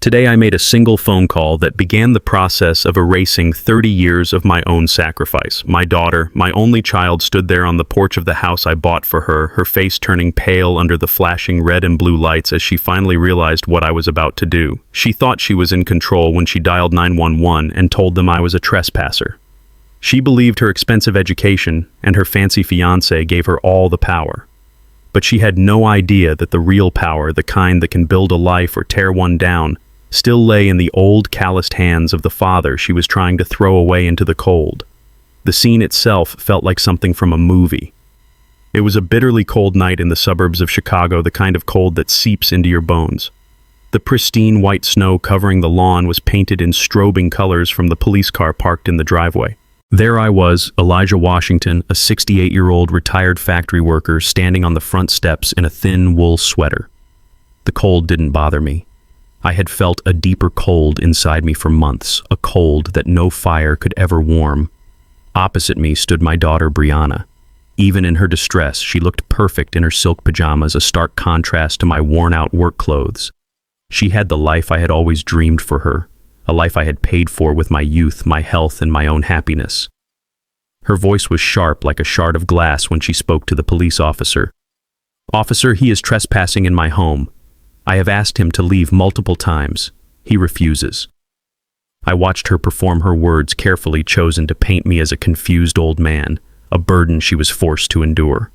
Today I made a single phone call that began the process of erasing 30 years of my own sacrifice. My daughter, my only child, stood there on the porch of the house I bought for her, her face turning pale under the flashing red and blue lights as she finally realized what I was about to do. She thought she was in control when she dialed 911 and told them I was a trespasser. She believed her expensive education and her fancy fiancé gave her all the power. But she had no idea that the real power, the kind that can build a life or tear one down, still lay in the old calloused hands of the father she was trying to throw away into the cold. The scene itself felt like something from a movie. It was a bitterly cold night in the suburbs of Chicago, the kind of cold that seeps into your bones. The pristine white snow covering the lawn was painted in strobing colors from the police car parked in the driveway. There I was, Elijah Washington, a 68-year-old retired factory worker, standing on the front steps in a thin wool sweater. The cold didn't bother me. I had felt a deeper cold inside me for months, a cold that no fire could ever warm. Opposite me stood my daughter, Brianna. Even in her distress, she looked perfect in her silk pajamas, a stark contrast to my worn-out work clothes. She had the life I had always dreamed for her, a life I had paid for with my youth, my health, and my own happiness. Her voice was sharp like a shard of glass when she spoke to the police officer. "Officer, he is trespassing in my home. I have asked him to leave multiple times. He refuses." I watched her perform her words, carefully chosen to paint me as a confused old man, a burden she was forced to endure.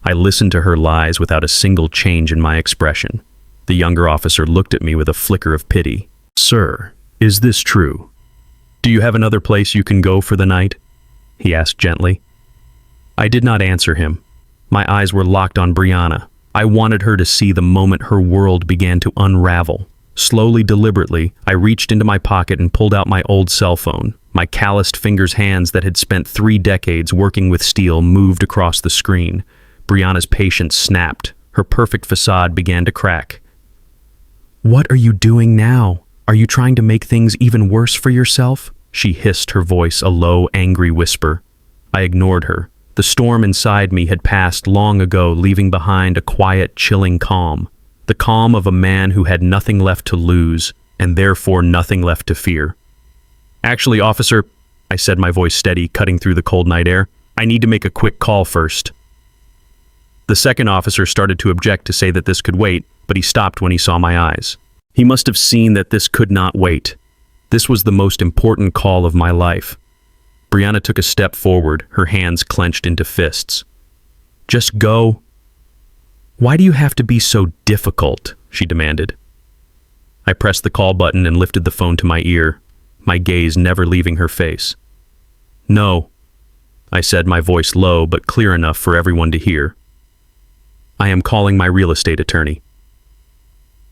I listened to her lies without a single change in my expression. The younger officer looked at me with a flicker of pity. "Sir, is this true? Do you have another place you can go for the night?" he asked gently. I did not answer him. My eyes were locked on Brianna. I wanted her to see the moment her world began to unravel. Slowly, deliberately, I reached into my pocket and pulled out my old cell phone. My calloused fingers' hands that had spent 3 decades working with steel moved across the screen. Brianna's patience snapped. Her perfect facade began to crack. "What are you doing now? Are you trying to make things even worse for yourself?" she hissed, her voice a low, angry whisper. I ignored her. The storm inside me had passed long ago, leaving behind a quiet, chilling calm. The calm of a man who had nothing left to lose, and therefore nothing left to fear. "Actually, officer," I said, my voice steady, cutting through the cold night air, "I need to make a quick call first." The second officer started to object, to say that this could wait, but he stopped when he saw my eyes. He must have seen that this could not wait. This was the most important call of my life. Brianna took a step forward, her hands clenched into fists. "Just go." "Why do you have to be so difficult?" she demanded. I pressed the call button and lifted the phone to my ear, my gaze never leaving her face. "No," I said, my voice low but clear enough for everyone to hear. "I am calling my real estate attorney."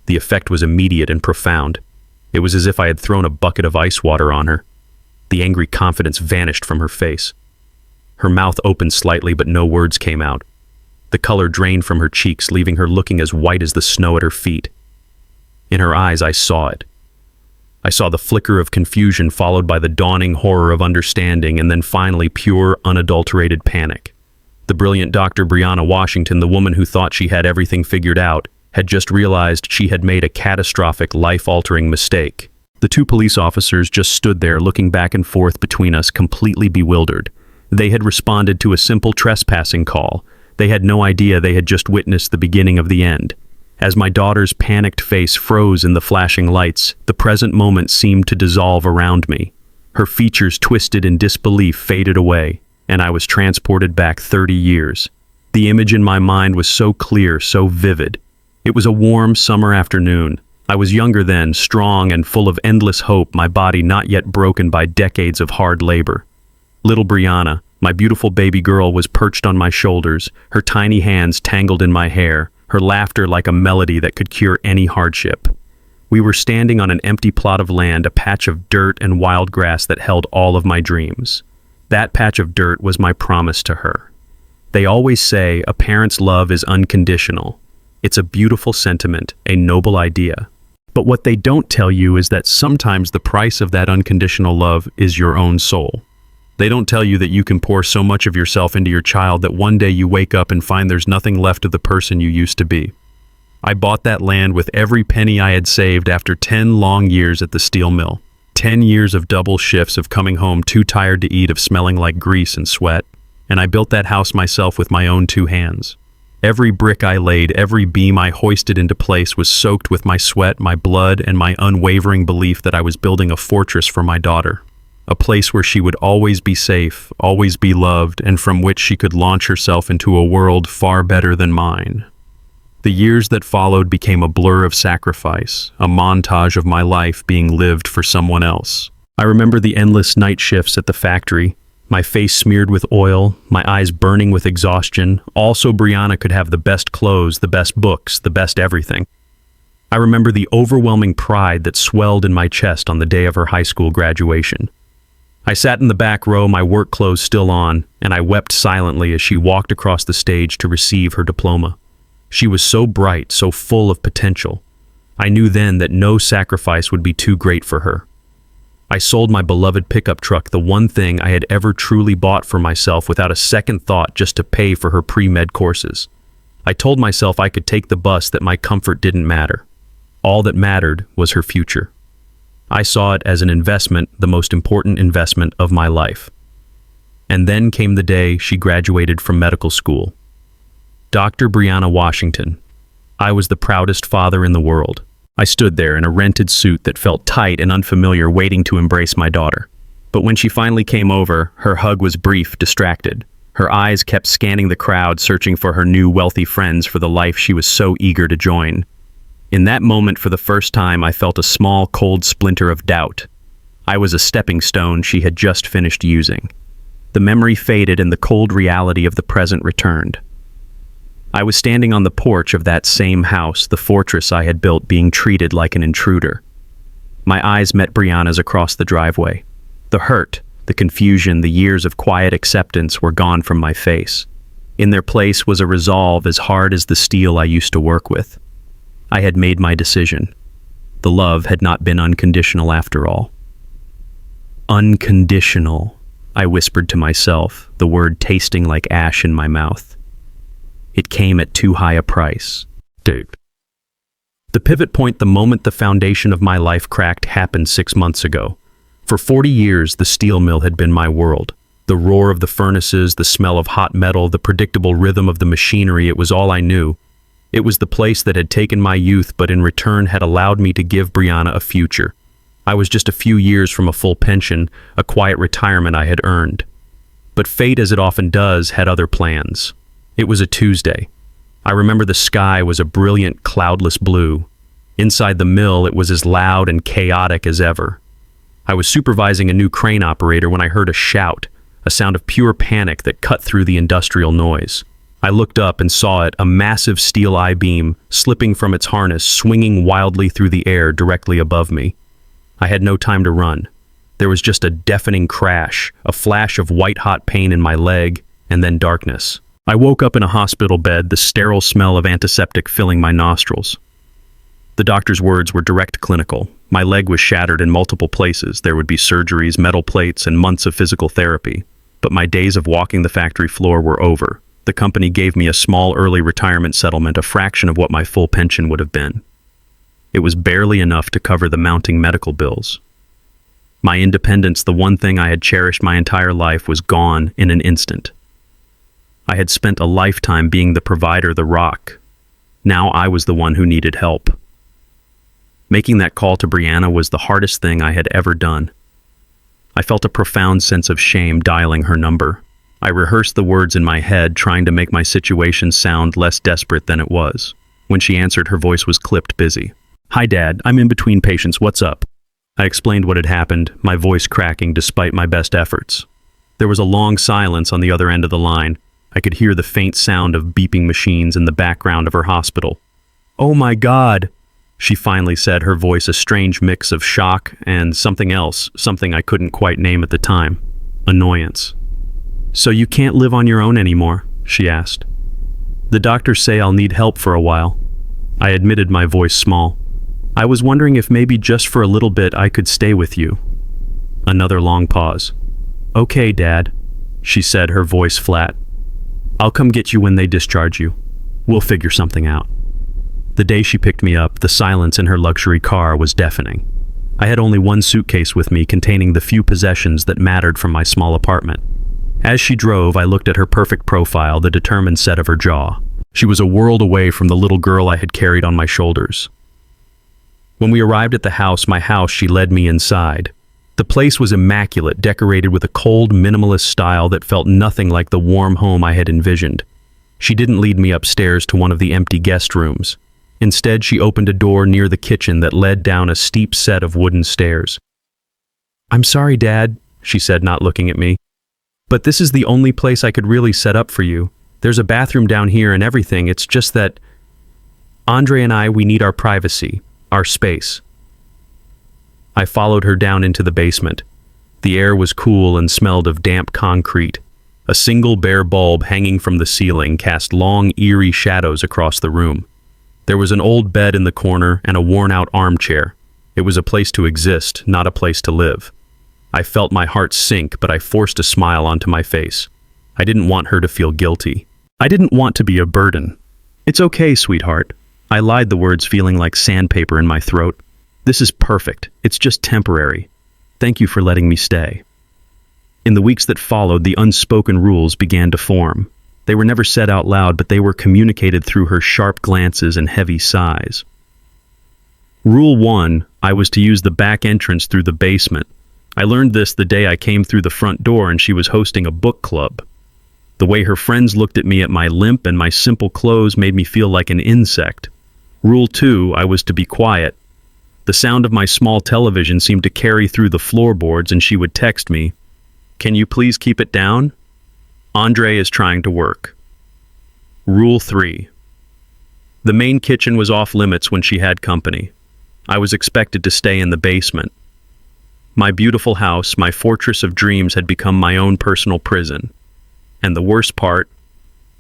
The effect was immediate and profound. It was as if I had thrown a bucket of ice water on her. The angry confidence vanished from her face. Her mouth opened slightly, but no words came out. The color drained from her cheeks, leaving her looking as white as the snow at her feet. In her eyes, I saw it. I saw the flicker of confusion followed by the dawning horror of understanding, and then finally pure, unadulterated panic. The brilliant Dr. Brianna Washington, the woman who thought she had everything figured out, had just realized she had made a catastrophic, life-altering mistake. The 2 police officers just stood there, looking back and forth between us, completely bewildered. They had responded to a simple trespassing call. They had no idea they had just witnessed the beginning of the end. As my daughter's panicked face froze in the flashing lights, the present moment seemed to dissolve around me. Her features, twisted in disbelief, faded away, and I was transported back 30 years. The image in my mind was so clear, so vivid. It was a warm summer afternoon. I was younger then, strong and full of endless hope, my body not yet broken by decades of hard labor. Little Brianna, my beautiful baby girl, was perched on my shoulders, her tiny hands tangled in my hair, her laughter like a melody that could cure any hardship. We were standing on an empty plot of land, a patch of dirt and wild grass that held all of my dreams. That patch of dirt was my promise to her. They always say a parent's love is unconditional. It's a beautiful sentiment, a noble idea. But what they don't tell you is that sometimes the price of that unconditional love is your own soul. They don't tell you that you can pour so much of yourself into your child that one day you wake up and find there's nothing left of the person you used to be. I bought that land with every penny I had saved after 10 long years at the steel mill. 10 years of double shifts of coming home too tired to eat, of smelling like grease and sweat. And I built that house myself with my own 2 hands. Every brick I laid, every beam I hoisted into place was soaked with my sweat, my blood, and my unwavering belief that I was building a fortress for my daughter. A place where she would always be safe, always be loved, and from which she could launch herself into a world far better than mine. The years that followed became a blur of sacrifice, a montage of my life being lived for someone else. I remember the endless night shifts at the factory, my face smeared with oil, my eyes burning with exhaustion, all so Brianna could have the best clothes, the best books, the best everything. I remember the overwhelming pride that swelled in my chest on the day of her high school graduation. I sat in the back row, my work clothes still on, and I wept silently as she walked across the stage to receive her diploma. She was so bright, so full of potential. I knew then that no sacrifice would be too great for her. I sold my beloved pickup truck, the one thing I had ever truly bought for myself, without a second thought, just to pay for her pre-med courses. I told myself I could take the bus, that my comfort didn't matter. All that mattered was her future. I saw it as an investment, the most important investment of my life. And then came the day she graduated from medical school. Dr. Brianna Washington. I was the proudest father in the world. I stood there in a rented suit that felt tight and unfamiliar, waiting to embrace my daughter. But when she finally came over, her hug was brief, distracted. Her eyes kept scanning the crowd, searching for her new wealthy friends, for the life she was so eager to join. In that moment, for the first time, I felt a small, cold splinter of doubt. I was a stepping stone she had just finished using. The memory faded and the cold reality of the present returned. I was standing on the porch of that same house, the fortress I had built, being treated like an intruder. My eyes met Brianna's across the driveway. The hurt, the confusion, the years of quiet acceptance were gone from my face. In their place was a resolve as hard as the steel I used to work with. I had made my decision. The love had not been unconditional after all. Unconditional, I whispered to myself, the word tasting like ash in my mouth. It came at too high a price. Dude. The pivot point, the moment the foundation of my life cracked, happened 6 months ago. For 40 years, the steel mill had been my world. The roar of the furnaces, the smell of hot metal, the predictable rhythm of the machinery, it was all I knew. It was the place that had taken my youth, but in return had allowed me to give Brianna a future. I was just a few years from a full pension, a quiet retirement I had earned. But fate, as it often does, had other plans. It was a Tuesday. I remember the sky was a brilliant, cloudless blue. Inside the mill, it was as loud and chaotic as ever. I was supervising a new crane operator when I heard a shout, a sound of pure panic that cut through the industrial noise. I looked up and saw it, a massive steel I-beam, slipping from its harness, swinging wildly through the air directly above me. I had no time to run. There was just a deafening crash, a flash of white-hot pain in my leg, and then darkness. I woke up in a hospital bed, the sterile smell of antiseptic filling my nostrils. The doctor's words were direct clinical. My leg was shattered in multiple places. There would be surgeries, metal plates, and months of physical therapy. But my days of walking the factory floor were over. The company gave me a small early retirement settlement, a fraction of what my full pension would have been. It was barely enough to cover the mounting medical bills. My independence, the one thing I had cherished my entire life, was gone in an instant. I had spent a lifetime being the provider, the rock. Now I was the one who needed help. Making that call to Brianna was the hardest thing I had ever done. I felt a profound sense of shame dialing her number. I rehearsed the words in my head, trying to make my situation sound less desperate than it was. When she answered, her voice was clipped, busy. "Hi, Dad. I'm in between patients. What's up?" I explained what had happened, my voice cracking despite my best efforts. There was a long silence on the other end of the line. I could hear the faint sound of beeping machines in the background of her hospital. "Oh my God," she finally said, her voice a strange mix of shock and something else, something I couldn't quite name at the time. Annoyance. "So you can't live on your own anymore?" she asked. "The doctors say I'll need help for a while." I admitted, my voice small. "I was wondering if maybe just for a little bit I could stay with you." Another long pause. "Okay, Dad," she said, her voice flat. "I'll come get you when they discharge you. We'll figure something out." The day she picked me up, the silence in her luxury car was deafening. I had only one suitcase with me containing the few possessions that mattered from my small apartment. As she drove, I looked at her perfect profile, the determined set of her jaw. She was a world away from the little girl I had carried on my shoulders. When we arrived at my house, she led me inside. The place was immaculate, decorated with a cold, minimalist style that felt nothing like the warm home I had envisioned. She didn't lead me upstairs to one of the empty guest rooms. Instead, she opened a door near the kitchen that led down a steep set of wooden stairs. "I'm sorry, Dad," she said, not looking at me, "but this is the only place I could really set up for you. There's a bathroom down here and everything. It's just that Andre and we need our privacy, our space." I followed her down into the basement. The air was cool and smelled of damp concrete. A single bare bulb hanging from the ceiling cast long, eerie shadows across the room. There was an old bed in the corner and a worn-out armchair. It was a place to exist, not a place to live. I felt my heart sink, but I forced a smile onto my face. I didn't want her to feel guilty. I didn't want to be a burden. "It's okay, sweetheart." I lied, the words feeling like sandpaper in my throat. "This is perfect. It's just temporary. Thank you for letting me stay." In the weeks that followed, the unspoken rules began to form. They were never said out loud, but they were communicated through her sharp glances and heavy sighs. Rule 1, I was to use the back entrance through the basement. I learned this the day I came through the front door and she was hosting a book club. The way her friends looked at me at my limp and my simple clothes made me feel like an insect. Rule 2, I was to be quiet. The sound of my small television seemed to carry through the floorboards and she would text me, "Can you please keep it down? Andre is trying to work." Rule 3. The main kitchen was off limits when she had company. I was expected to stay in the basement. My beautiful house, my fortress of dreams, had become my own personal prison. And the worst part,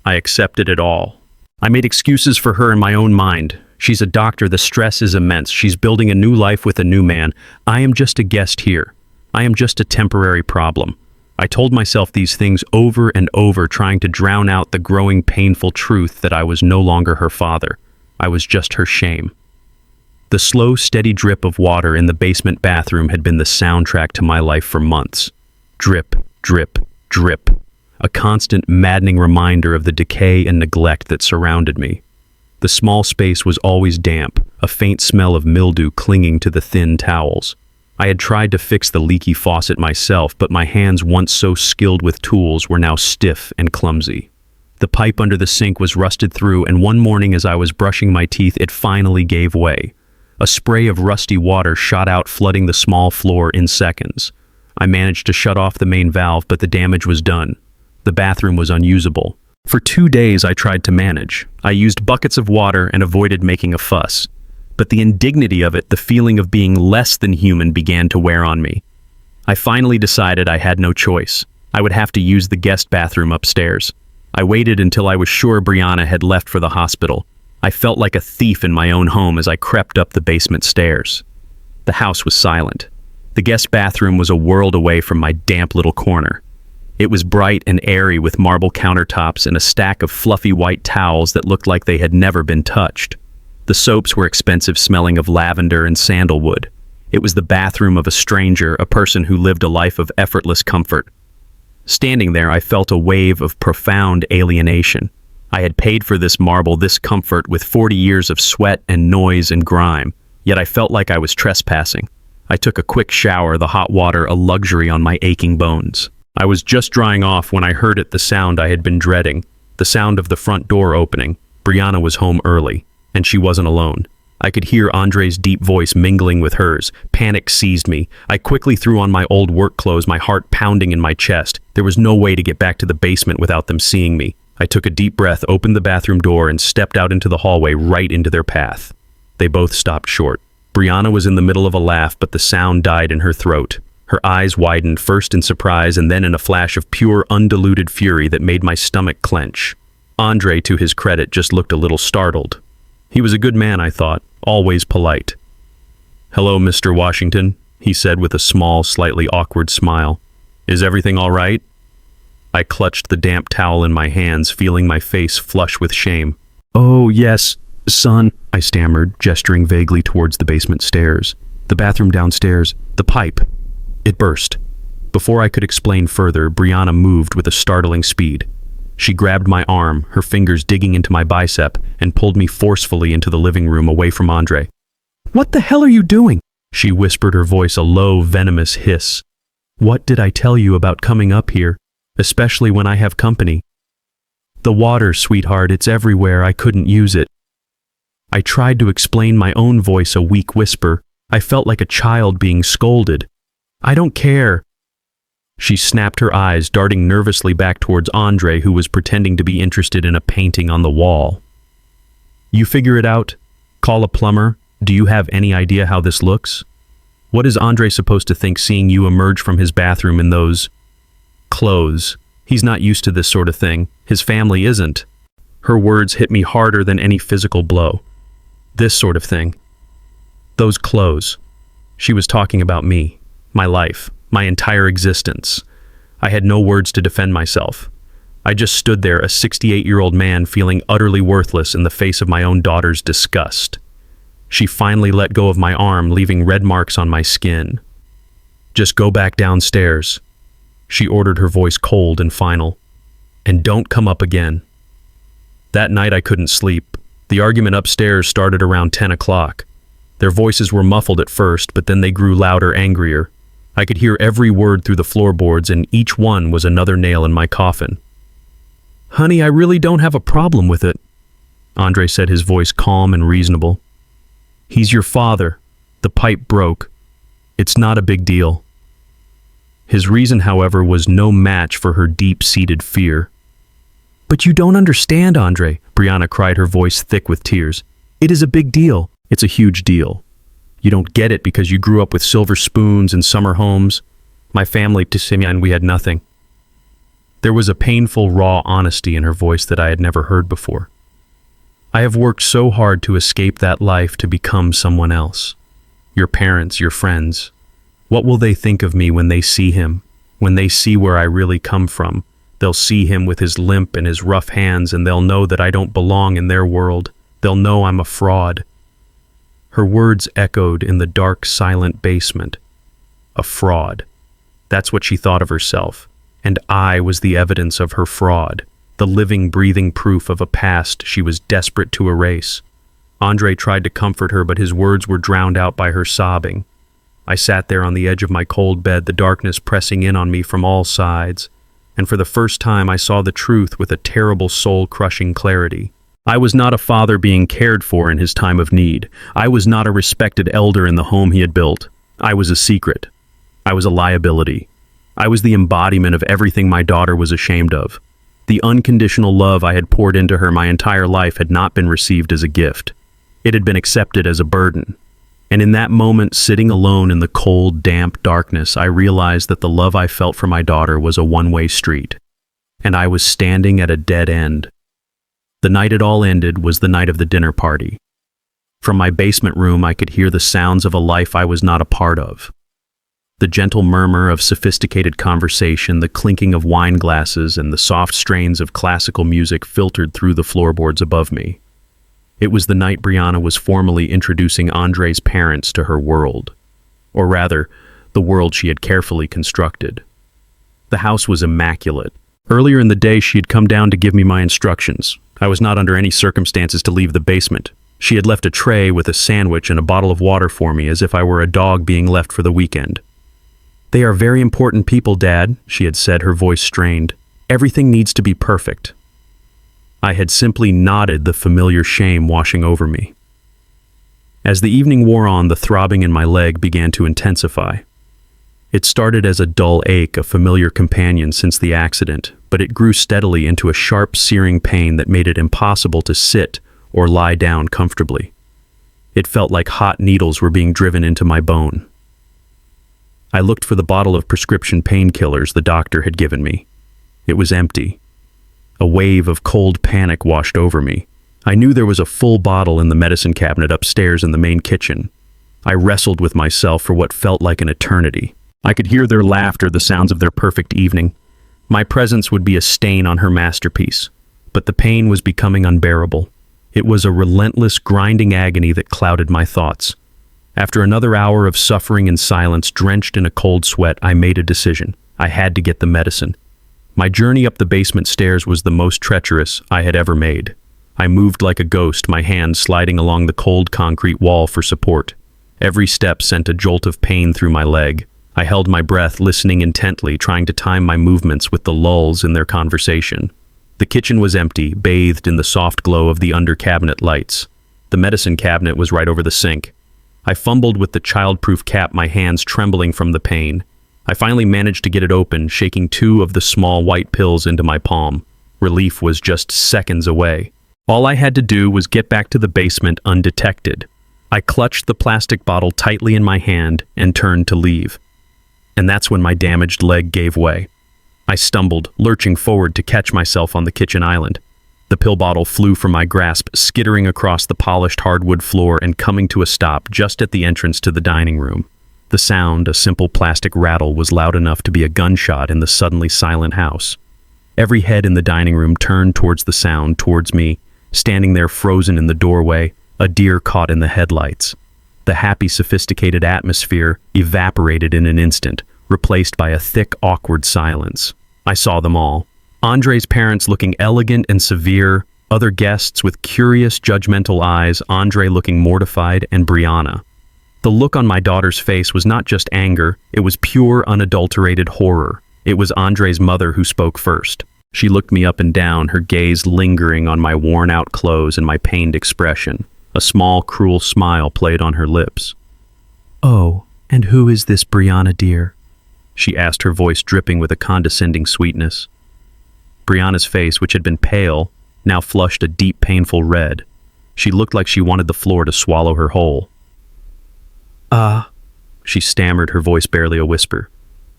I accepted it all. I made excuses for her in my own mind. She's a doctor, the stress is immense. She's building a new life with a new man. I am just a guest here. I am just a temporary problem. I told myself these things over and over, trying to drown out the growing painful truth that I was no longer her father. I was just her shame. The slow, steady drip of water in the basement bathroom had been the soundtrack to my life for months. Drip, drip, drip. A constant, maddening reminder of the decay and neglect that surrounded me. The small space was always damp, a faint smell of mildew clinging to the thin towels. I had tried to fix the leaky faucet myself, but my hands, once so skilled with tools, were now stiff and clumsy. The pipe under the sink was rusted through, and one morning as I was brushing my teeth, it finally gave way. A spray of rusty water shot out, flooding the small floor in seconds. I managed to shut off the main valve, but the damage was done. The bathroom was unusable. For 2 days I tried to manage. I used buckets of water and avoided making a fuss. But the indignity of it, the feeling of being less than human, began to wear on me. I finally decided I had no choice. I would have to use the guest bathroom upstairs. I waited until I was sure Brianna had left for the hospital. I felt like a thief in my own home as I crept up the basement stairs. The house was silent. The guest bathroom was a world away from my damp little corner. It was bright and airy with marble countertops and a stack of fluffy white towels that looked like they had never been touched. The soaps were expensive, smelling of lavender and sandalwood. It was the bathroom of a stranger, a person who lived a life of effortless comfort. Standing there, I felt a wave of profound alienation. I had paid for this marble, this comfort, with 40 years of sweat and noise and grime, yet I felt like I was trespassing. I took a quick shower, the hot water a luxury on my aching bones. I was just drying off when I heard the sound I had been dreading, the sound of the front door opening. Brianna was home early, and she wasn't alone. I could hear Andre's deep voice mingling with hers. Panic seized me. I quickly threw on my old work clothes, my heart pounding in my chest. There was no way to get back to the basement without them seeing me. I took a deep breath, opened the bathroom door, and stepped out into the hallway, right into their path. They both stopped short. Brianna was in the middle of a laugh, but the sound died in her throat. Her eyes widened, first in surprise and then in a flash of pure, undiluted fury that made my stomach clench. Andre, to his credit, just looked a little startled. He was a good man, I thought, always polite. "Hello, Mr. Washington," he said with a small, slightly awkward smile. "Is everything all right?" I clutched the damp towel in my hands, feeling my face flush with shame. "Oh, yes. Son, I stammered, gesturing vaguely towards the basement stairs. The bathroom downstairs, the pipe. It burst. Before I could explain further, Brianna moved with a startling speed. She grabbed my arm, her fingers digging into my bicep, and pulled me forcefully into the living room away from Andre. "What the hell are you doing?" She whispered, her voice a low, venomous hiss. "What did I tell you about coming up here, especially when I have company?" "The water, sweetheart, it's everywhere, I couldn't use it." I tried to explain, my own voice a weak whisper. I felt like a child being scolded. "I don't care." She snapped her eyes, darting nervously back towards Andre, who was pretending to be interested in a painting on the wall. "You figure it out? Call a plumber? Do you have any idea how this looks? What is Andre supposed to think seeing you emerge from his bathroom in those clothes? He's not used to this sort of thing. His family isn't." Her words hit me harder than any physical blow. This sort of thing. Those clothes. She was talking about me, my life, my entire existence. I had no words to defend myself. I just stood there, a 68-year-old man feeling utterly worthless in the face of my own daughter's disgust. She finally let go of my arm, leaving red marks on my skin. "Just go back downstairs," she ordered, her voice cold and final. "And don't come up again." That night I couldn't sleep. The argument upstairs started around 10 o'clock. Their voices were muffled at first, but then they grew louder, angrier. I could hear every word through the floorboards, and each one was another nail in my coffin. "Honey, I really don't have a problem with it," Andre said, his voice calm and reasonable. "He's your father. The pipe broke. It's not a big deal." His reason, however, was no match for her deep-seated fear. "But you don't understand, Andre," Brianna cried, her voice thick with tears. "It is a big deal. It's a huge deal. You don't get it because you grew up with silver spoons and summer homes. My family, and we had nothing." There was a painful, raw honesty in her voice that I had never heard before. "I have worked so hard to escape that life to become someone else. Your parents, your friends. What will they think of me when they see him? When they see where I really come from? They'll see him with his limp and his rough hands, and they'll know that I don't belong in their world. They'll know I'm a fraud." Her words echoed in the dark, silent basement. A fraud. That's what she thought of herself. And I was the evidence of her fraud, the living, breathing proof of a past she was desperate to erase. Andre tried to comfort her, but his words were drowned out by her sobbing. I sat there on the edge of my cold bed, the darkness pressing in on me from all sides. And for the first time I saw the truth with a terrible, soul-crushing clarity. I was not a father being cared for in his time of need. I was not a respected elder in the home he had built. I was a secret. I was a liability. I was the embodiment of everything my daughter was ashamed of. The unconditional love I had poured into her my entire life had not been received as a gift. It had been accepted as a burden. And in that moment, sitting alone in the cold, damp darkness, I realized that the love I felt for my daughter was a one-way street. And I was standing at a dead end. The night it all ended was the night of the dinner party. From my basement room, I could hear the sounds of a life I was not a part of. The gentle murmur of sophisticated conversation, the clinking of wine glasses, and the soft strains of classical music filtered through the floorboards above me. It was the night Brianna was formally introducing Andre's parents to her world. Or rather, the world she had carefully constructed. The house was immaculate. Earlier in the day, she had come down to give me my instructions. I was not under any circumstances to leave the basement. She had left a tray with a sandwich and a bottle of water for me, as if I were a dog being left for the weekend. "They are very important people, Dad," she had said, her voice strained. "Everything needs to be perfect." I had simply nodded, the familiar shame washing over me. As the evening wore on, the throbbing in my leg began to intensify. It started as a dull ache, a familiar companion since the accident, but it grew steadily into a sharp, searing pain that made it impossible to sit or lie down comfortably. It felt like hot needles were being driven into my bone. I looked for the bottle of prescription painkillers the doctor had given me. It was empty. A wave of cold panic washed over me. I knew there was a full bottle in the medicine cabinet upstairs in the main kitchen. I wrestled with myself for what felt like an eternity. I could hear their laughter, the sounds of their perfect evening. My presence would be a stain on her masterpiece, but the pain was becoming unbearable. It was a relentless, grinding agony that clouded my thoughts. After another hour of suffering in silence, drenched in a cold sweat, I made a decision. I had to get the medicine. My journey up the basement stairs was the most treacherous I had ever made. I moved like a ghost, my hands sliding along the cold concrete wall for support. Every step sent a jolt of pain through my leg. I held my breath, listening intently, trying to time my movements with the lulls in their conversation. The kitchen was empty, bathed in the soft glow of the under-cabinet lights. The medicine cabinet was right over the sink. I fumbled with the child-proof cap, my hands trembling from the pain. I finally managed to get it open, shaking 2 of the small white pills into my palm. Relief was just seconds away. All I had to do was get back to the basement undetected. I clutched the plastic bottle tightly in my hand and turned to leave. And that's when my damaged leg gave way. I stumbled, lurching forward to catch myself on the kitchen island. The pill bottle flew from my grasp, skittering across the polished hardwood floor and coming to a stop just at the entrance to the dining room. The sound, a simple plastic rattle, was loud enough to be a gunshot in the suddenly silent house. Every head in the dining room turned towards the sound, towards me, standing there frozen in the doorway, a deer caught in the headlights. The happy, sophisticated atmosphere evaporated in an instant, replaced by a thick, awkward silence. I saw them all. Andre's parents looking elegant and severe, other guests with curious, judgmental eyes, Andre looking mortified, and Brianna. The look on my daughter's face was not just anger, it was pure, unadulterated horror. It was Andre's mother who spoke first. She looked me up and down, her gaze lingering on my worn-out clothes and my pained expression. A small, cruel smile played on her lips. "Oh, and who is this Brianna, dear?" she asked, her voice dripping with a condescending sweetness. Brianna's face, which had been pale, now flushed a deep, painful red. She looked like she wanted the floor to swallow her whole. She stammered, her voice barely a whisper.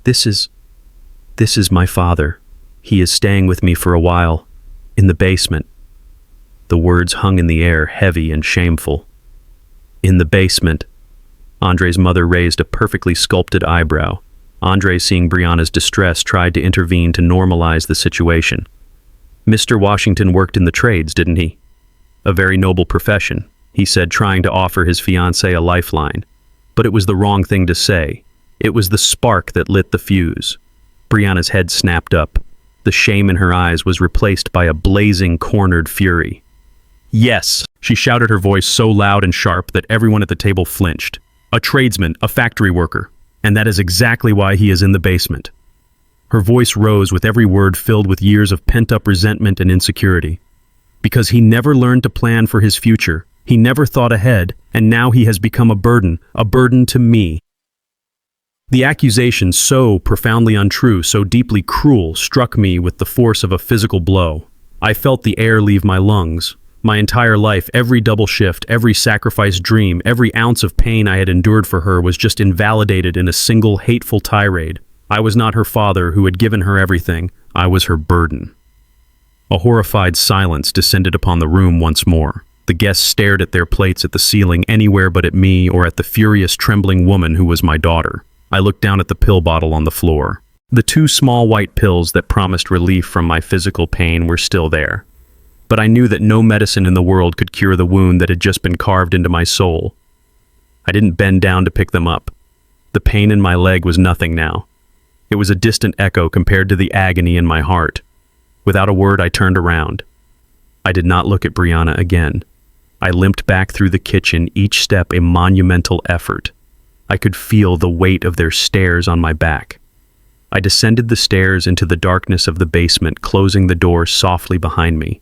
This is my father. He is staying with me for a while, in the basement." The words hung in the air, heavy and shameful. "In the basement." Andre's mother raised a perfectly sculpted eyebrow. Andre, seeing Brianna's distress, tried to intervene to normalize the situation. "Mr. Washington worked in the trades, didn't he? A very noble profession," he said, trying to offer his fiancée a lifeline. But it was the wrong thing to say. It was the spark that lit the fuse. Brianna's head snapped up. The shame in her eyes was replaced by a blazing, cornered fury. "Yes," she shouted, her voice so loud and sharp that everyone at the table flinched. "A tradesman, a factory worker. And that is exactly why he is in the basement." Her voice rose with every word filled with years of pent-up resentment and insecurity. "Because he never learned to plan for his future. He never thought ahead, and now he has become a burden to me." The accusation, so profoundly untrue, so deeply cruel, struck me with the force of a physical blow. I felt the air leave my lungs. My entire life, every double shift, every sacrificed dream, every ounce of pain I had endured for her was just invalidated in a single hateful tirade. I was not her father who had given her everything. I was her burden. A horrified silence descended upon the room once more. The guests stared at their plates at the ceiling, anywhere but at me or at the furious, trembling woman who was my daughter. I looked down at the pill bottle on the floor. The 2 small white pills that promised relief from my physical pain were still there. But I knew that no medicine in the world could cure the wound that had just been carved into my soul. I didn't bend down to pick them up. The pain in my leg was nothing now. It was a distant echo compared to the agony in my heart. Without a word, I turned around. I did not look at Brianna again. I limped back through the kitchen, each step a monumental effort. I could feel the weight of their stares on my back. I descended the stairs into the darkness of the basement, closing the door softly behind me.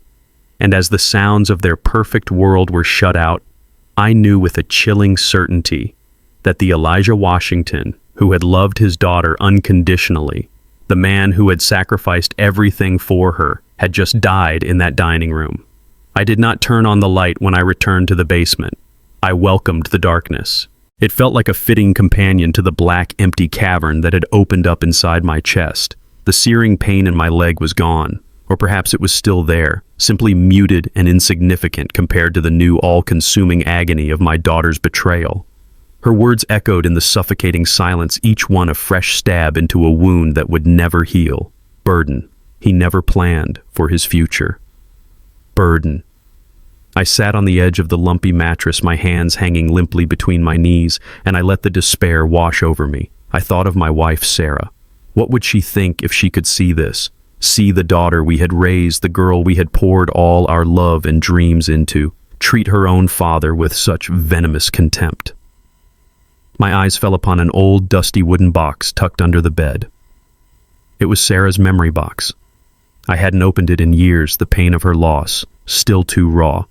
And as the sounds of their perfect world were shut out, I knew with a chilling certainty that the Elijah Washington, who had loved his daughter unconditionally, the man who had sacrificed everything for her, had just died in that dining room. I did not turn on the light when I returned to the basement. I welcomed the darkness. It felt like a fitting companion to the black, empty cavern that had opened up inside my chest. The searing pain in my leg was gone. Or perhaps it was still there, simply muted and insignificant compared to the new all-consuming agony of my daughter's betrayal. Her words echoed in the suffocating silence, each one a fresh stab into a wound that would never heal. Burden. He never planned for his future. Burden. I sat on the edge of the lumpy mattress, my hands hanging limply between my knees, and I let the despair wash over me. I thought of my wife, Sarah. What would she think if she could see this? See the daughter we had raised, the girl we had poured all our love and dreams into, treat her own father with such venomous contempt. My eyes fell upon an old, dusty wooden box tucked under the bed. It was Sarah's memory box. I hadn't opened it in years, the pain of her loss, still too raw.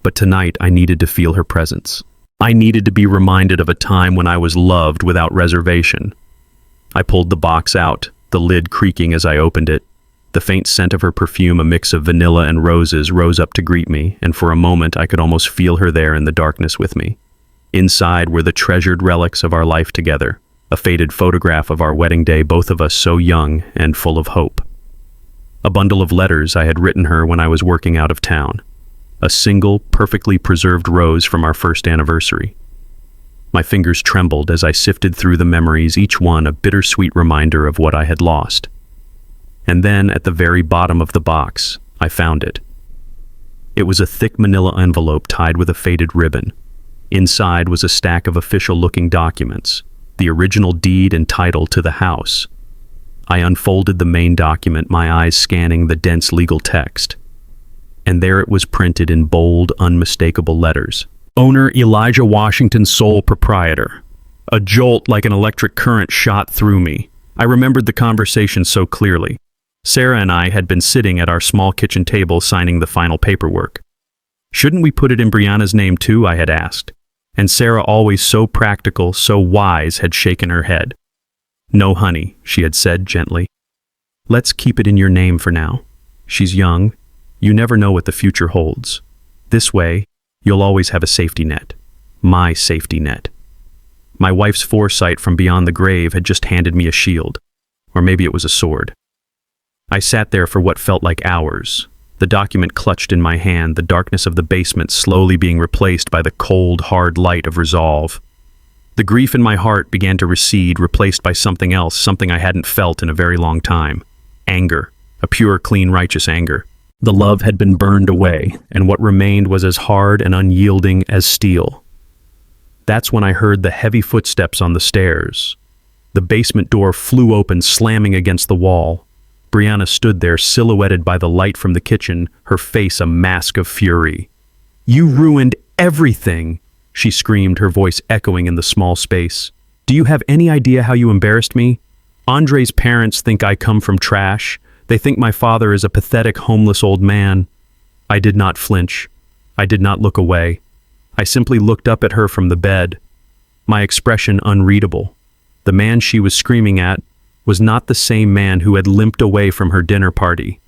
But tonight I needed to feel her presence. I needed to be reminded of a time when I was loved without reservation. I pulled the box out, the lid creaking as I opened it. The faint scent of her perfume, a mix of vanilla and roses, rose up to greet me, and for a moment I could almost feel her there in the darkness with me. Inside were the treasured relics of our life together, a faded photograph of our wedding day, both of us so young and full of hope. A bundle of letters I had written her when I was working out of town. A single, perfectly preserved rose from our first anniversary. My fingers trembled as I sifted through the memories, each one a bittersweet reminder of what I had lost. And then, at the very bottom of the box, I found it. It was a thick manila envelope tied with a faded ribbon. Inside was a stack of official-looking documents, the original deed and title to the house. I unfolded the main document, my eyes scanning the dense legal text. And there it was printed in bold, unmistakable letters. Owner Elijah Washington, sole proprietor. A jolt like an electric current shot through me. I remembered the conversation so clearly. Sarah and I had been sitting at our small kitchen table signing the final paperwork. Shouldn't we put it in Brianna's name too, I had asked. And Sarah, always so practical, so wise, had shaken her head. No, honey, she had said gently. Let's keep it in your name for now. She's young. You never know what the future holds. This way, you'll always have a safety net. My safety net. My wife's foresight from beyond the grave had just handed me a shield. Or maybe it was a sword. I sat there for what felt like hours, the document clutched in my hand, the darkness of the basement slowly being replaced by the cold, hard light of resolve. The grief in my heart began to recede, replaced by something else, something I hadn't felt in a very long time. Anger. A pure, clean, righteous anger. The love had been burned away, and what remained was as hard and unyielding as steel. That's when I heard the heavy footsteps on the stairs. The basement door flew open, slamming against the wall. Brianna stood there, silhouetted by the light from the kitchen, her face a mask of fury. "You ruined everything!" she screamed, her voice echoing in the small space. "Do you have any idea how you embarrassed me? Andre's parents think I come from trash. They think my father is a pathetic, homeless old man." I did not flinch. I did not look away. I simply looked up at her from the bed, my expression unreadable. The man she was screaming at was not the same man who had limped away from her dinner party.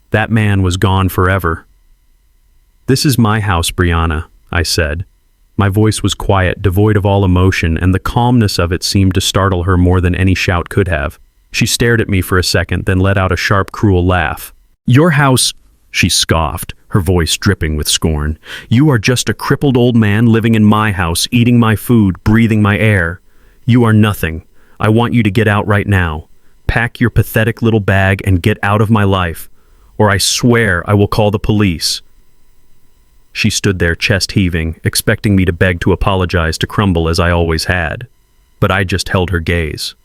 That man was gone forever. "This is my house, Brianna," I said. My voice was quiet, devoid of all emotion, and the calmness of it seemed to startle her more than any shout could have. She stared at me for a second, then let out a sharp, cruel laugh. "Your house," she scoffed, her voice dripping with scorn. "You are just a crippled old man living in my house, eating my food, breathing my air. You are nothing. I want you to get out right now. Pack your pathetic little bag and get out of my life, or I swear I will call the police." She stood there, chest heaving, expecting me to beg to apologize, to crumble as I always had. But I just held her gaze.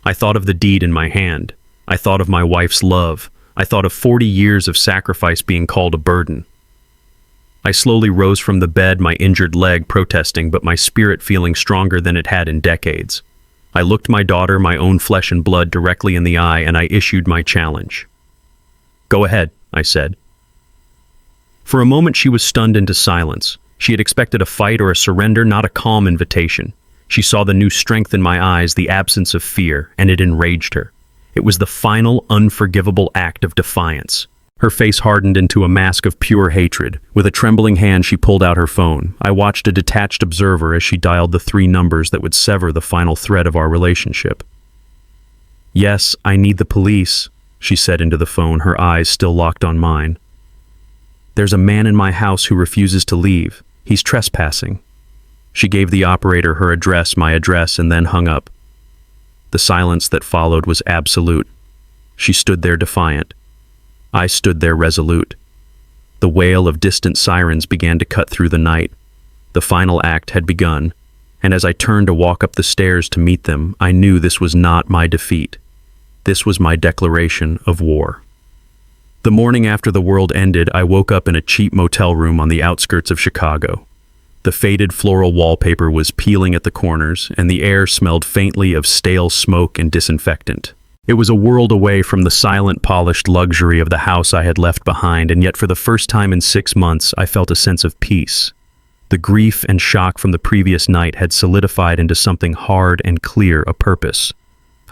I thought of the deed in my hand. I thought of my wife's love. I thought of 40 years of sacrifice being called a burden. I slowly rose from the bed, my injured leg protesting, but my spirit feeling stronger than it had in decades. I looked my daughter, my own flesh and blood, directly in the eye, and I issued my challenge. "Go ahead," I said. For a moment she was stunned into silence. She had expected a fight or a surrender, not a calm invitation. She saw the new strength in my eyes, the absence of fear, and it enraged her. It was the final, unforgivable act of defiance. Her face hardened into a mask of pure hatred. With a trembling hand, she pulled out her phone. I watched a detached observer as she dialed the 3 numbers that would sever the final thread of our relationship. "Yes, I need the police," she said into the phone, her eyes still locked on mine. "There's a man in my house who refuses to leave. He's trespassing." She gave the operator her address, my address, and then hung up. The silence that followed was absolute. She stood there defiant. I stood there resolute. The wail of distant sirens began to cut through the night. The final act had begun, and as I turned to walk up the stairs to meet them, I knew this was not my defeat. This was my declaration of war. The morning after the world ended, I woke up in a cheap motel room on the outskirts of Chicago. The faded floral wallpaper was peeling at the corners, and the air smelled faintly of stale smoke and disinfectant. It was a world away from the silent, polished luxury of the house I had left behind, and yet for the first time in 6 months, I felt a sense of peace. The grief and shock from the previous night had solidified into something hard and clear, a purpose.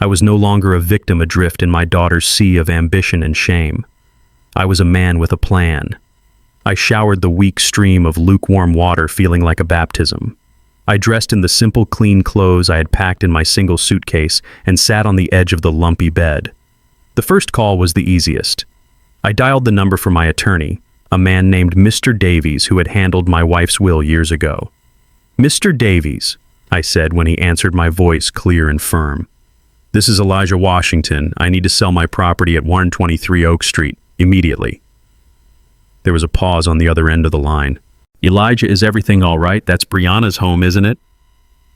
I was no longer a victim adrift in my daughter's sea of ambition and shame. I was a man with a plan. I showered the weak stream of lukewarm water, feeling like a baptism. I dressed in the simple, clean clothes I had packed in my single suitcase and sat on the edge of the lumpy bed. The first call was the easiest. I dialed the number for my attorney, a man named Mr. Davies who had handled my wife's will years ago. "Mr. Davies," I said when he answered, my voice clear and firm. "This is Elijah Washington. I need to sell my property at 123 Oak Street, immediately." There was a pause on the other end of the line. "Elijah, is everything all right? That's Brianna's home, isn't it?"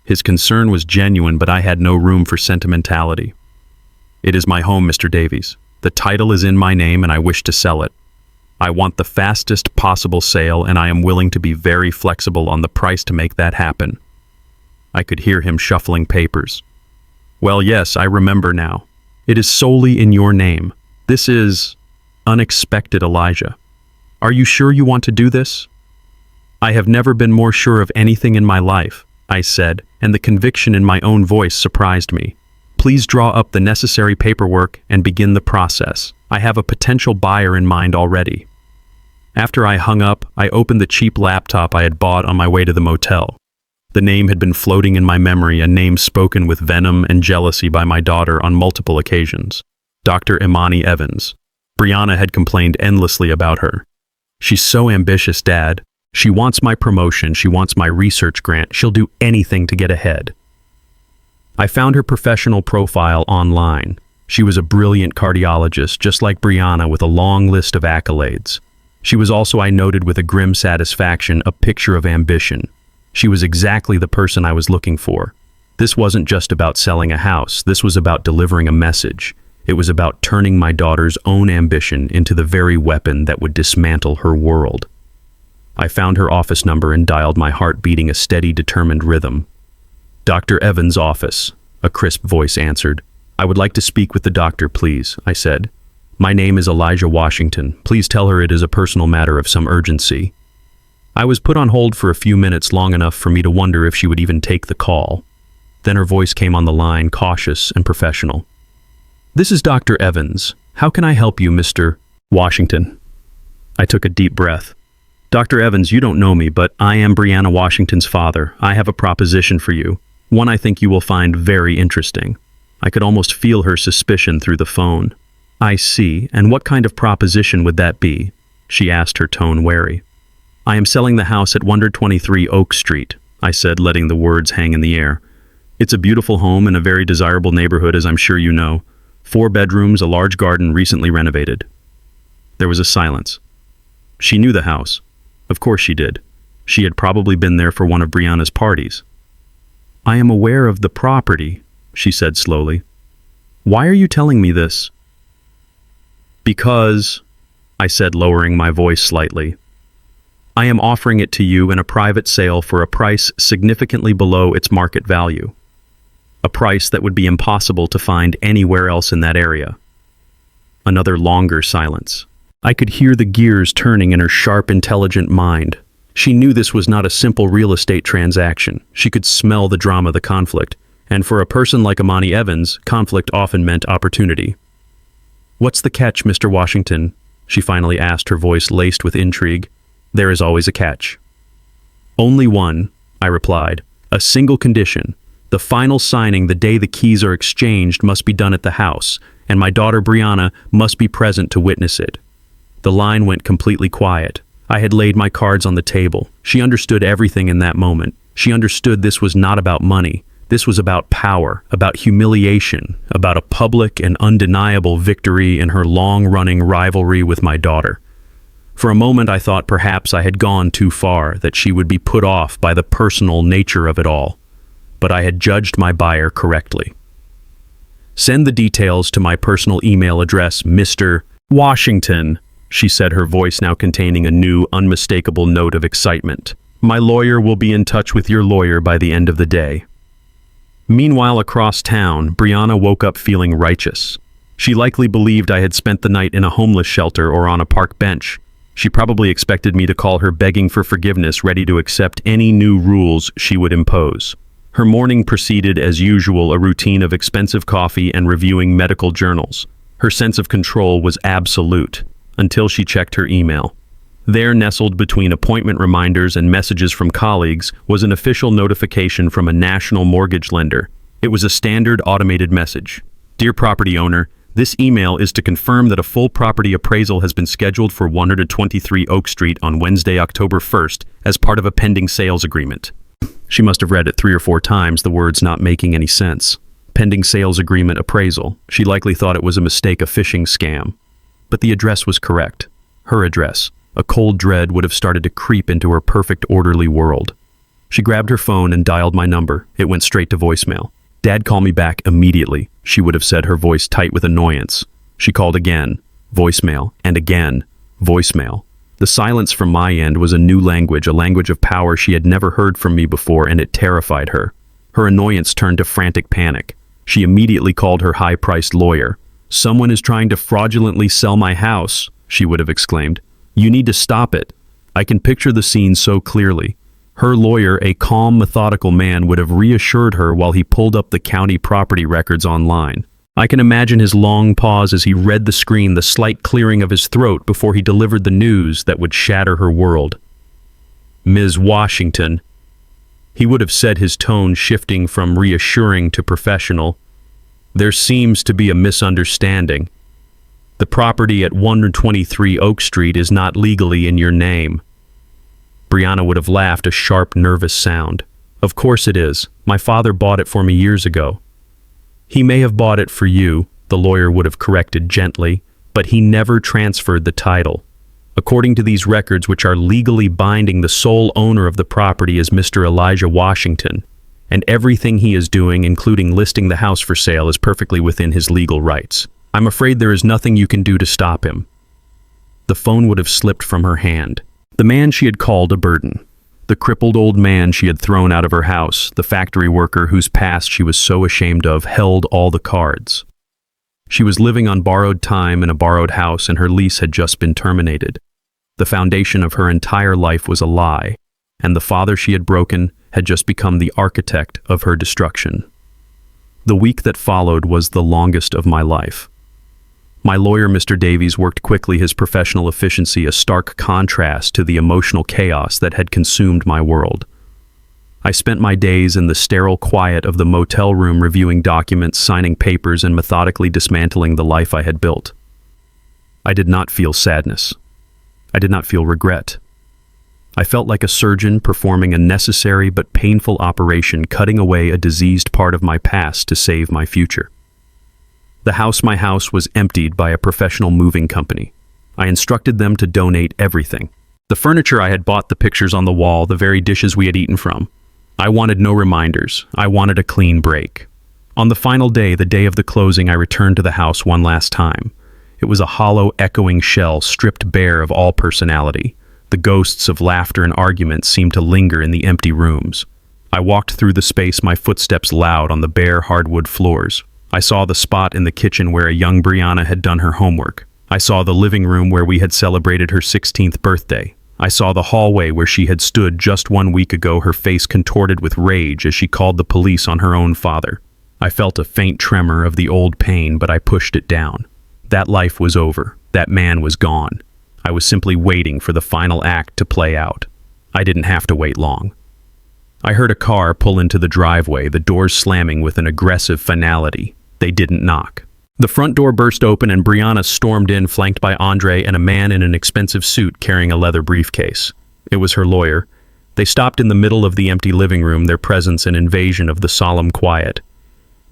His concern was genuine, but I had no room for sentimentality. "It is my home, Mr. Davies. The title is in my name and I wish to sell it. I want the fastest possible sale, and I am willing to be very flexible on the price to make that happen." I could hear him shuffling papers. "Well, yes, I remember now. It is solely in your name. This is unexpected, Elijah. Are you sure you want to do this?" "I have never been more sure of anything in my life," I said, and the conviction in my own voice surprised me. "Please draw up the necessary paperwork and begin the process. I have a potential buyer in mind already." After I hung up, I opened the cheap laptop I had bought on my way to the motel. The name had been floating in my memory, a name spoken with venom and jealousy by my daughter on multiple occasions. Dr. Imani Evans. Brianna had complained endlessly about her. "She's so ambitious, Dad. She wants my promotion, she wants my research grant, she'll do anything to get ahead." I found her professional profile online. She was a brilliant cardiologist, just like Brianna, with a long list of accolades. She was also, I noted with a grim satisfaction, a picture of ambition. She was exactly the person I was looking for. This wasn't just about selling a house, this was about delivering a message. It was about turning my daughter's own ambition into the very weapon that would dismantle her world. I found her office number and dialed, my heart beating a steady, determined rhythm. "Dr. Evans' office," a crisp voice answered. "I would like to speak with the doctor, please," I said. "My name is Elijah Washington. Please tell her it is a personal matter of some urgency." I was put on hold for a few minutes, long enough for me to wonder if she would even take the call. Then her voice came on the line, cautious and professional. "This is Dr. Evans. How can I help you, Mr. Washington?" I took a deep breath. "Dr. Evans, you don't know me, but I am Brianna Washington's father. I have a proposition for you, one I think you will find very interesting." I could almost feel her suspicion through the phone. "I see. And what kind of proposition would that be?" she asked, her tone wary. "I am selling the house at 123 Oak Street," I said, letting the words hang in the air. "It's a beautiful home in a very desirable neighborhood, as I'm sure you know. 4 bedrooms, a large garden, recently renovated." There was a silence. She knew the house. Of course she did. She had probably been there for one of Brianna's parties. "I am aware of the property," she said slowly. "Why are you telling me this?" "Because," I said, lowering my voice slightly, "I am offering it to you in a private sale for a price significantly below its market value. A price that would be impossible to find anywhere else in that area." Another longer silence. I could hear the gears turning in her sharp, intelligent mind. She knew this was not a simple real estate transaction. She could smell the drama, the conflict. And for a person like Imani Evans, conflict often meant opportunity. "What's the catch, Mr. Washington?" she finally asked, her voice laced with intrigue. "There is always a catch." "Only one," I replied. "A single condition. The final signing the day the keys are exchanged must be done at the house, and my daughter Brianna must be present to witness it." The line went completely quiet. I had laid my cards on the table. She understood everything in that moment. She understood this was not about money. This was about power, about humiliation, about a public and undeniable victory in her long-running rivalry with my daughter. For a moment I thought perhaps I had gone too far, that she would be put off by the personal nature of it all. But I had judged my buyer correctly. "Send the details to my personal email address, Mr. Washington," she said, her voice now containing a new, unmistakable note of excitement. "My lawyer will be in touch with your lawyer by the end of the day." Meanwhile, across town, Brianna woke up feeling righteous. She likely believed I had spent the night in a homeless shelter or on a park bench. She probably expected me to call her begging for forgiveness, ready to accept any new rules she would impose. Her morning preceded, as usual, a routine of expensive coffee and reviewing medical journals. Her sense of control was absolute, until she checked her email. There, nestled between appointment reminders and messages from colleagues, was an official notification from a national mortgage lender. It was a standard automated message. "Dear property owner, this email is to confirm that a full property appraisal has been scheduled for 123 Oak Street on Wednesday, October 1st, as part of a pending sales agreement." She must have read it 3 or 4 times, the words not making any sense. Pending sales agreement appraisal. She likely thought it was a mistake, a phishing scam. But the address was correct. Her address. A cold dread would have started to creep into her perfect, orderly world. She grabbed her phone and dialed my number. It went straight to voicemail. "Dad, call me back immediately," she would have said, her voice tight with annoyance. She called again. Voicemail. And again. Voicemail. The silence from my end was a new language, a language of power she had never heard from me before, and it terrified her. Her annoyance turned to frantic panic. She immediately called her high-priced lawyer. "Someone is trying to fraudulently sell my house," she would have exclaimed. "You need to stop it." I can picture the scene so clearly. Her lawyer, a calm, methodical man, would have reassured her while he pulled up the county property records online. I can imagine his long pause as he read the screen, the slight clearing of his throat before he delivered the news that would shatter her world. "Ms. Washington," he would have said, his tone shifting from reassuring to professional, "there seems to be a misunderstanding. The property at 123 Oak Street is not legally in your name." Brianna would have laughed, a sharp, nervous sound. "Of course it is. My father bought it for me years ago." "He may have bought it for you," the lawyer would have corrected gently, "but he never transferred the title. According to these records, which are legally binding, the sole owner of the property is Mr. Elijah Washington, and everything he is doing, including listing the house for sale, is perfectly within his legal rights. I'm afraid there is nothing you can do to stop him." The phone would have slipped from her hand. The man she had called a burden. The crippled old man she had thrown out of her house, the factory worker whose past she was so ashamed of, held all the cards. She was living on borrowed time in a borrowed house, and her lease had just been terminated. The foundation of her entire life was a lie, and the father she had broken had just become the architect of her destruction. The week that followed was the longest of my life. My lawyer, Mr. Davies, worked quickly, his professional efficiency a stark contrast to the emotional chaos that had consumed my world. I spent my days in the sterile quiet of the motel room, reviewing documents, signing papers, and methodically dismantling the life I had built. I did not feel sadness. I did not feel regret. I felt like a surgeon performing a necessary but painful operation, cutting away a diseased part of my past to save my future. My house was emptied by a professional moving company. I instructed them to donate everything. The furniture I had bought, the pictures on the wall, the very dishes we had eaten from. I wanted no reminders. I wanted a clean break. On the final day, the day of the closing, I returned to the house one last time. It was a hollow, echoing shell, stripped bare of all personality. The ghosts of laughter and arguments seemed to linger in the empty rooms. I walked through the space, my footsteps loud on the bare hardwood floors. I saw the spot in the kitchen where a young Brianna had done her homework. I saw the living room where we had celebrated her 16th birthday. I saw the hallway where she had stood just 1 week ago, her face contorted with rage as she called the police on her own father. I felt a faint tremor of the old pain, but I pushed it down. That life was over. That man was gone. I was simply waiting for the final act to play out. I didn't have to wait long. I heard a car pull into the driveway, the doors slamming with an aggressive finality. They didn't knock. The front door burst open and Brianna stormed in, flanked by Andre and a man in an expensive suit carrying a leather briefcase. It was her lawyer. They stopped in the middle of the empty living room, their presence an invasion of the solemn quiet.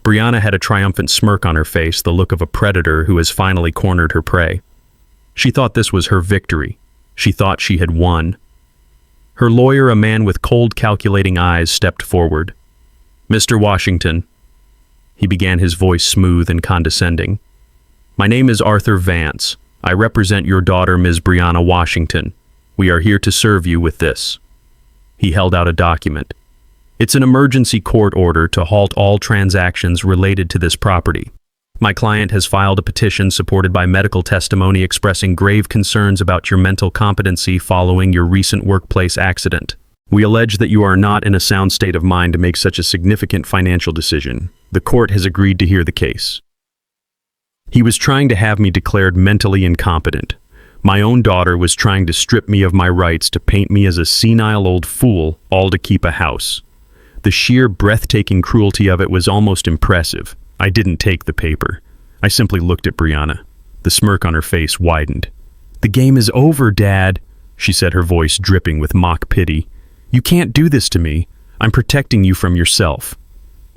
Brianna had a triumphant smirk on her face, the look of a predator who has finally cornered her prey. She thought this was her victory. She thought she had won. Her lawyer, a man with cold, calculating eyes, stepped forward. "Mr. Washington," he began, his voice smooth and condescending. "My name is Arthur Vance. I represent your daughter, Ms. Brianna Washington. We are here to serve you with this." He held out a document. "It's an emergency court order to halt all transactions related to this property. My client has filed a petition supported by medical testimony expressing grave concerns about your mental competency following your recent workplace accident. We allege that you are not in a sound state of mind to make such a significant financial decision. The court has agreed to hear the case." He was trying to have me declared mentally incompetent. My own daughter was trying to strip me of my rights, to paint me as a senile old fool, all to keep a house. The sheer breathtaking cruelty of it was almost impressive. I didn't take the paper. I simply looked at Brianna. The smirk on her face widened. "The game is over, Dad," she said, her voice dripping with mock pity. "You can't do this to me. I'm protecting you from yourself."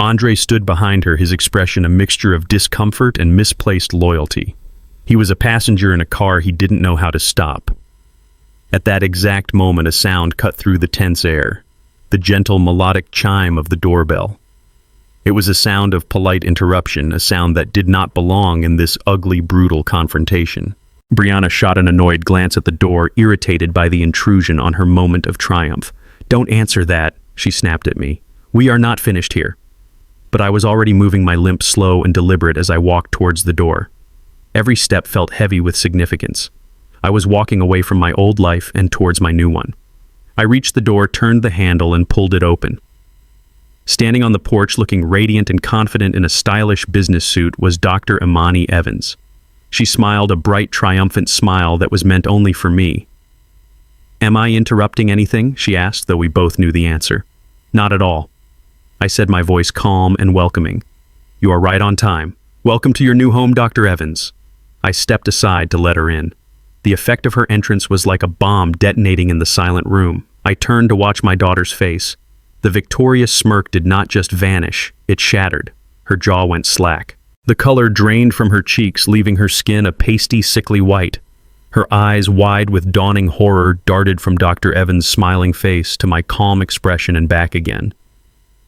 Andre stood behind her, his expression a mixture of discomfort and misplaced loyalty. He was a passenger in a car he didn't know how to stop. At that exact moment, a sound cut through the tense air. The gentle, melodic chime of the doorbell. It was a sound of polite interruption, a sound that did not belong in this ugly, brutal confrontation. Brianna shot an annoyed glance at the door, irritated by the intrusion on her moment of triumph. "Don't answer that," she snapped at me. "We are not finished here." But I was already moving my limp slow and deliberate as I walked towards the door. Every step felt heavy with significance. I was walking away from my old life and towards my new one. I reached the door, turned the handle, and pulled it open. Standing on the porch, looking radiant and confident in a stylish business suit, was Dr. Imani Evans. She smiled a bright, triumphant smile that was meant only for me. "Am I interrupting anything?" she asked, though we both knew the answer. "Not at all," I said, my voice calm and welcoming. "You are right on time. Welcome to your new home, Dr. Evans." I stepped aside to let her in. The effect of her entrance was like a bomb detonating in the silent room. I turned to watch my daughter's face. The victorious smirk did not just vanish, it shattered. Her jaw went slack. The color drained from her cheeks, leaving her skin a pasty, sickly white. Her eyes, wide with dawning horror, darted from Dr. Evans' smiling face to my calm expression and back again.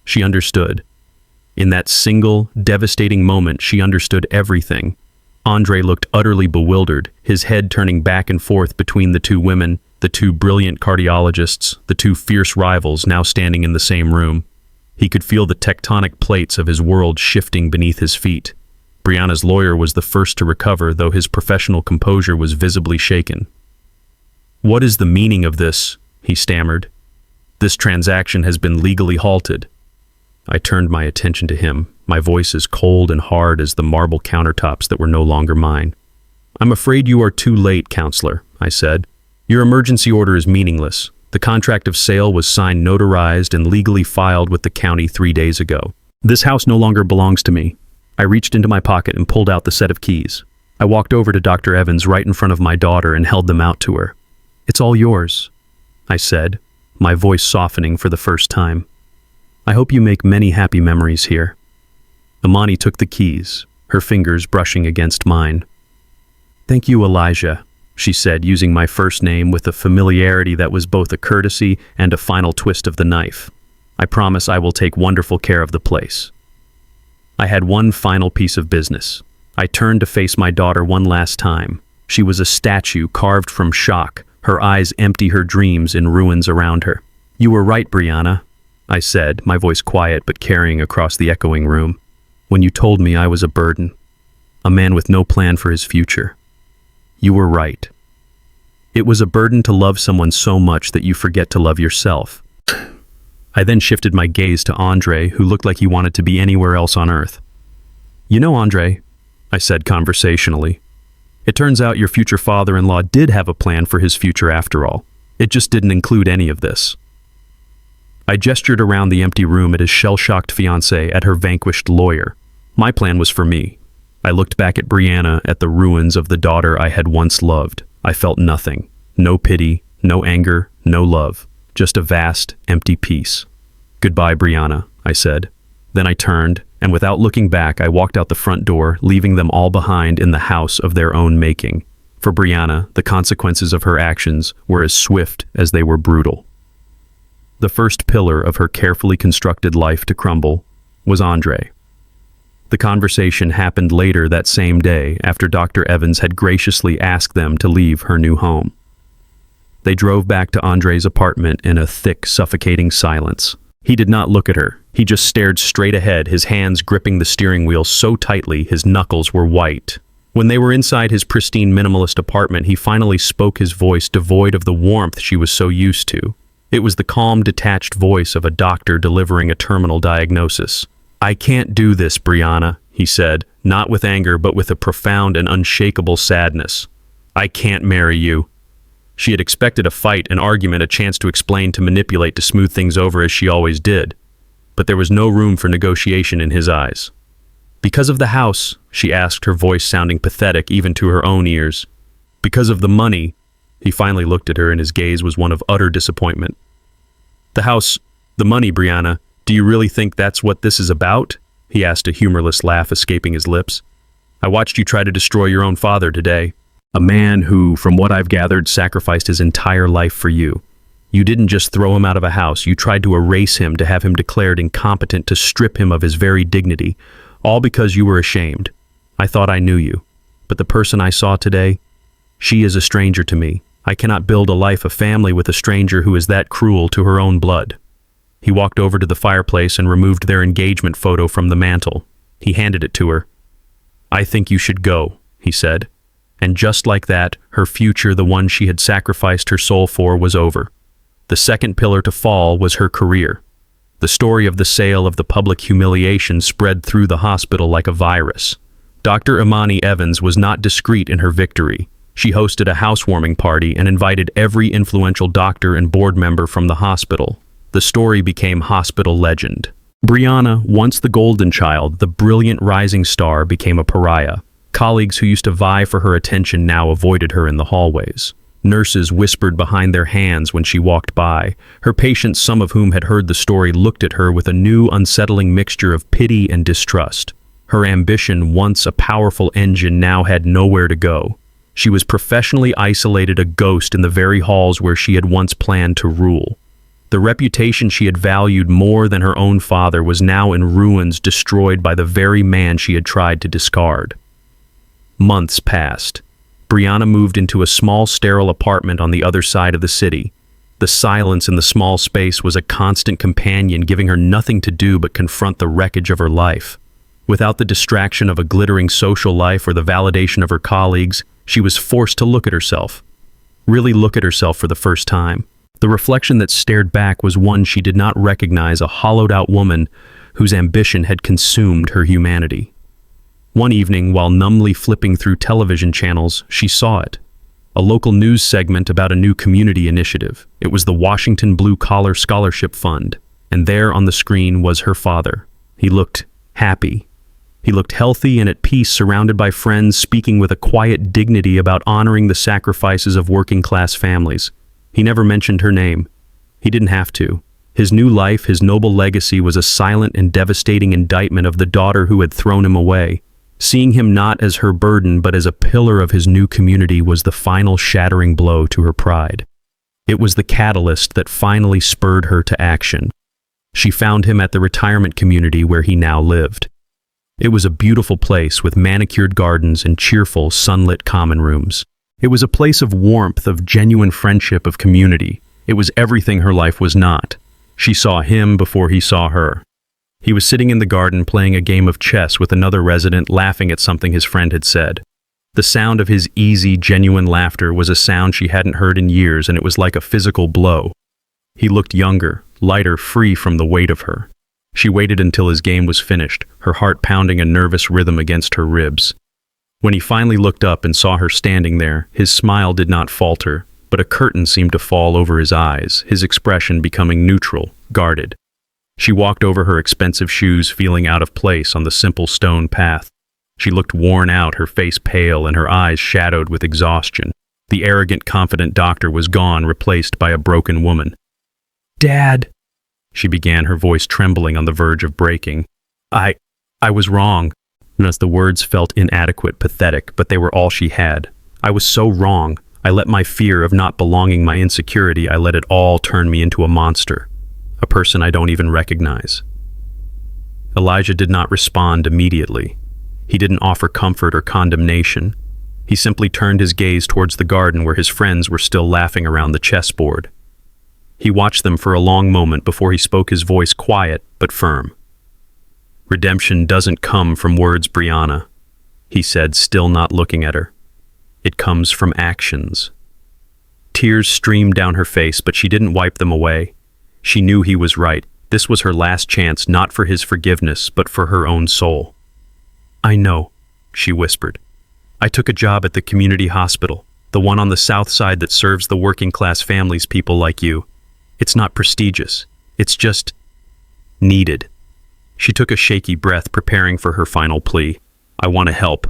She understood. In that single, devastating moment, she understood everything. Andre looked utterly bewildered, his head turning back and forth between the two women, the two brilliant cardiologists, the two fierce rivals now standing in the same room. He could feel the tectonic plates of his world shifting beneath his feet. Brianna's lawyer was the first to recover, though his professional composure was visibly shaken. "What is the meaning of this?" he stammered. "This transaction has been legally halted." I turned my attention to him, my voice as cold and hard as the marble countertops that were no longer mine. "I'm afraid you are too late, counselor," I said. "Your emergency order is meaningless. The contract of sale was signed, notarized, and legally filed with the county 3 days ago. This house no longer belongs to me." I reached into my pocket and pulled out the set of keys. I walked over to Dr. Evans right in front of my daughter and held them out to her. "It's all yours," I said, my voice softening for the first time. "I hope you make many happy memories here." Imani took the keys, her fingers brushing against mine. "Thank you, Elijah," she said, using my first name with a familiarity that was both a courtesy and a final twist of the knife. "I promise I will take wonderful care of the place." I had one final piece of business. I turned to face my daughter one last time. She was a statue carved from shock, her eyes empty, her dreams in ruins around her. "You were right, Brianna," I said, my voice quiet but carrying across the echoing room, "when you told me I was a burden, a man with no plan for his future. You were right. It was a burden to love someone so much that you forget to love yourself." I then shifted my gaze to Andre, who looked like he wanted to be anywhere else on earth. "You know, Andre," I said conversationally, "it turns out your future father-in-law did have a plan for his future after all. It just didn't include any of this." I gestured around the empty room at his shell-shocked fiancée, at her vanquished lawyer. My plan was for me. I looked back at Brianna, at the ruins of the daughter I had once loved. I felt nothing. No pity, no anger, no love. Just a vast, empty peace. "Goodbye, Brianna," I said. Then I turned, and without looking back, I walked out the front door, leaving them all behind in the house of their own making. For Brianna, the consequences of her actions were as swift as they were brutal. The first pillar of her carefully constructed life to crumble was Andre. The conversation happened later that same day after Dr. Evans had graciously asked them to leave her new home. They drove back to Andre's apartment in a thick, suffocating silence. He did not look at her. He just stared straight ahead, his hands gripping the steering wheel so tightly his knuckles were white. When they were inside his pristine minimalist apartment, he finally spoke, his voice devoid of the warmth she was so used to. It was the calm, detached voice of a doctor delivering a terminal diagnosis. "I can't do this, Brianna," he said, not with anger but with a profound and unshakable sadness. "I can't marry you." She had expected a fight, an argument, a chance to explain, to manipulate, to smooth things over as she always did. But there was no room for negotiation in his eyes. "Because of the house?" she asked, her voice sounding pathetic even to her own ears. "Because of the money?" He finally looked at her and his gaze was one of utter disappointment. "The house, the money, Brianna, do you really think that's what this is about?" he asked, a humorless laugh escaping his lips. "I watched you try to destroy your own father today. A man who, from what I've gathered, sacrificed his entire life for you. You didn't just throw him out of a house, you tried to erase him, to have him declared incompetent, to strip him of his very dignity, all because you were ashamed. I thought I knew you, but the person I saw today, she is a stranger to me. I cannot build a life, a family with a stranger who is that cruel to her own blood." He walked over to the fireplace and removed their engagement photo from the mantel. He handed it to her. "I think you should go," he said. And just like that, her future, the one she had sacrificed her soul for, was over. The second pillar to fall was her career. The story of the sale, of the public humiliation, spread through the hospital like a virus. Dr. Imani Evans was not discreet in her victory. She hosted a housewarming party and invited every influential doctor and board member from the hospital. The story became hospital legend. Brianna, once the golden child, the brilliant rising star, became a pariah. Colleagues who used to vie for her attention now avoided her in the hallways. Nurses whispered behind their hands when she walked by. Her patients, some of whom had heard the story, looked at her with a new, unsettling mixture of pity and distrust. Her ambition, once a powerful engine, now had nowhere to go. She was professionally isolated, a ghost in the very halls where she had once planned to rule. The reputation she had valued more than her own father was now in ruins, destroyed by the very man she had tried to discard. Months passed. Brianna moved into a small, sterile apartment on the other side of the city. The silence in the small space was a constant companion, giving her nothing to do but confront the wreckage of her life. Without the distraction of a glittering social life or the validation of her colleagues, she was forced to look at herself. Really look at herself for the first time. The reflection that stared back was one she did not recognize, a hollowed-out woman whose ambition had consumed her humanity. One evening, while numbly flipping through television channels, she saw it. A local news segment about a new community initiative. It was the Washington Blue Collar Scholarship Fund, and there on the screen was her father. He looked happy. He looked healthy and at peace, surrounded by friends, speaking with a quiet dignity about honoring the sacrifices of working-class families. He never mentioned her name. He didn't have to. His new life, his noble legacy, was a silent and devastating indictment of the daughter who had thrown him away. Seeing him not as her burden but as a pillar of his new community was the final shattering blow to her pride. It was the catalyst that finally spurred her to action. She found him at the retirement community where he now lived. It was a beautiful place with manicured gardens and cheerful, sunlit common rooms. It was a place of warmth, of genuine friendship, of community. It was everything her life was not. She saw him before he saw her. He was sitting in the garden playing a game of chess with another resident, laughing at something his friend had said. The sound of his easy, genuine laughter was a sound she hadn't heard in years, and it was like a physical blow. He looked younger, lighter, free from the weight of her. She waited until his game was finished, her heart pounding a nervous rhythm against her ribs. When he finally looked up and saw her standing there, his smile did not falter, but a curtain seemed to fall over his eyes, his expression becoming neutral, guarded. She walked over her expensive shoes, feeling out of place on the simple stone path. She looked worn out, her face pale and her eyes shadowed with exhaustion. The arrogant, confident doctor was gone, replaced by a broken woman. "Dad," she began, her voice trembling on the verge of breaking. I was wrong." And as the words felt inadequate, pathetic, but they were all she had. I was so wrong. I let my fear of not belonging, my insecurity, I let it all turn me into a monster, a person I don't even recognize. Elijah did not respond immediately. He didn't offer comfort or condemnation. He simply turned his gaze towards the garden where his friends were still laughing around the chessboard. He watched them for a long moment before he spoke, his voice quiet but firm. "Redemption doesn't come from words, Brianna," he said, still not looking at her. "It comes from actions." Tears streamed down her face, but she didn't wipe them away. She knew he was right. This was her last chance, not for his forgiveness, but for her own soul. "I know," she whispered. "I took a job at the community hospital, the one on the south side that serves the working-class families, people like you. It's not prestigious. It's just needed." She took a shaky breath, preparing for her final plea. "I want to help.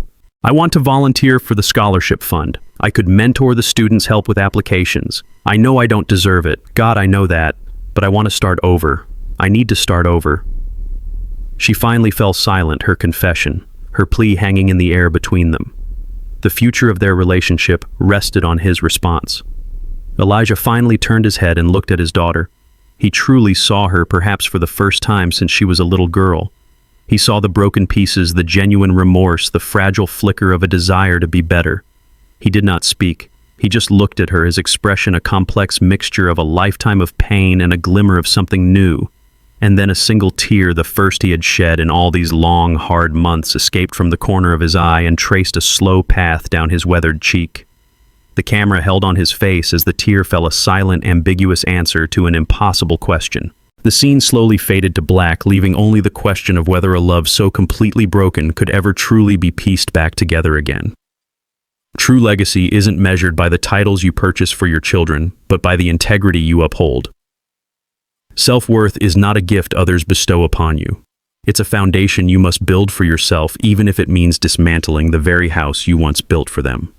I want to volunteer for the scholarship fund. I could mentor the students, help with applications. I know I don't deserve it. God, I know that. But I want to start over. I need to start over." She finally fell silent, her confession, her plea hanging in the air between them. The future of their relationship rested on his response. Elijah finally turned his head and looked at his daughter. He truly saw her, perhaps for the first time since she was a little girl. He saw the broken pieces, the genuine remorse, the fragile flicker of a desire to be better. He did not speak. He just looked at her, his expression a complex mixture of a lifetime of pain and a glimmer of something new. And then a single tear, the first he had shed in all these long, hard months, escaped from the corner of his eye and traced a slow path down his weathered cheek. The camera held on his face as the tear fell, a silent, ambiguous answer to an impossible question. The scene slowly faded to black, leaving only the question of whether a love so completely broken could ever truly be pieced back together again. True legacy isn't measured by the titles you purchase for your children, but by the integrity you uphold. Self-worth is not a gift others bestow upon you. It's a foundation you must build for yourself, even if it means dismantling the very house you once built for them.